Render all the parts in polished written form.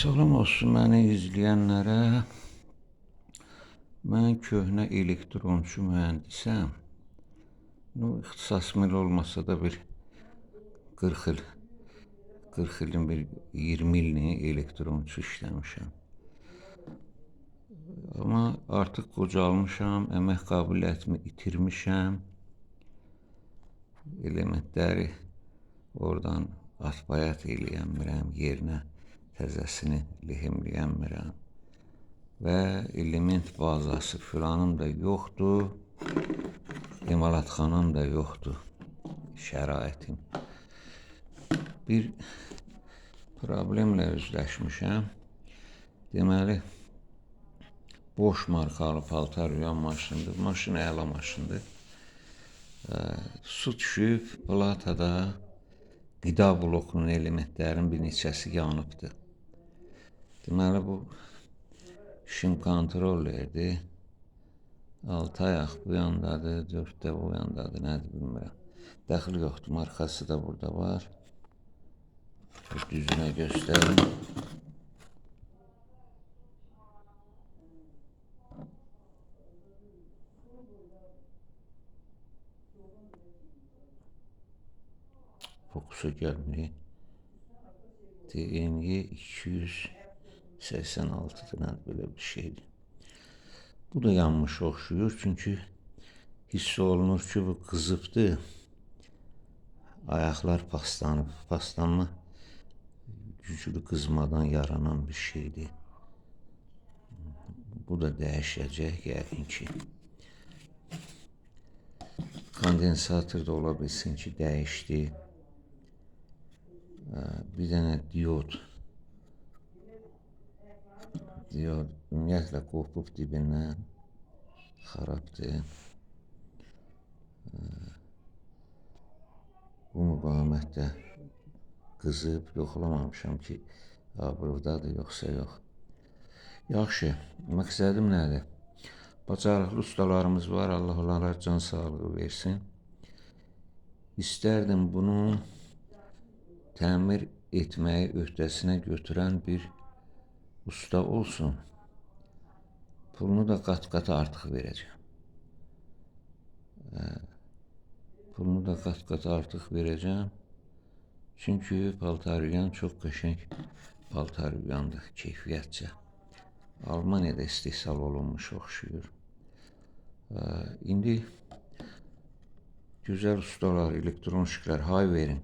Salam olsun məni izləyənlərə. Mən köhnə elektronçu mühəndisəm. İxtisasım elə olmasa da bir 40 il, 40 ilin bir 20 ilini elektronçu işləmişəm. Amma artıq qocalmışam, əmək qabiliyyətimi itirmişəm. Elementləri oradan atbayat eləyəmirəm, yerinə təzəsini lehimləyəmirəm. Və element bazası filanım da yoxdur, emalatxanam da yoxdur, şəraitim. Bir problemlə üzləşmişəm. Deməli, boş markalı paltar yuyan maşındır. Maşın əla maşındır. Su düşüb, platada qida blokunun elementlərin bir neçəsi yanıbdır. Deməli, bu işim kontrollerdir. 6 ayaq bu yandadır, 4 də bu yandadır, nədir bilmirəm. Dəxil yoxdur, markası da burada var. Düzünə göstərim. Fokusa gəlmir. DNY 286'dır, nədir belə bir şeydir. Bu da yanmış oxşuyur, çünki hiss olunur ki, bu qızıbdır. Ayaqlar paslanıb. Paslanma güclü qızmadan yaranan bir şeydir. Bu da dəyişəcək, yəqin ki. Kondensator da ola bilsin ki, dəyişdi. Bir dənə diod. Diod ümumiyyətlə qopub dibindən, xarabdır. Bu müqamətdə qızıb, yoxlamamışam ki, buradadır, yoxsa yox. Yaxşı, məqsədim nədir? Bacarıqlı ustalarımız var, Allah onlara can sağlığı versin. İstərdim bunu təmir etməyi öhdəsinə götürən bir usta olsun. Pulunu da qat-qat artıq verəcəm. Pulunu da qat-qat artıq verəcəm. Çünki paltar yuyan çox qəşəng paltar yuyandır, keyfiyyətcə. Almaniyada istehsal olunmuş oxşuyur. İndi gözəl ustalar, elektronşiklər, hay verin.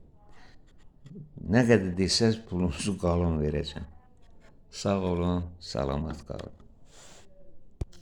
Nə qədər desəz pulunuzu qalın verəcəm. Sağ olun, salamat qalın.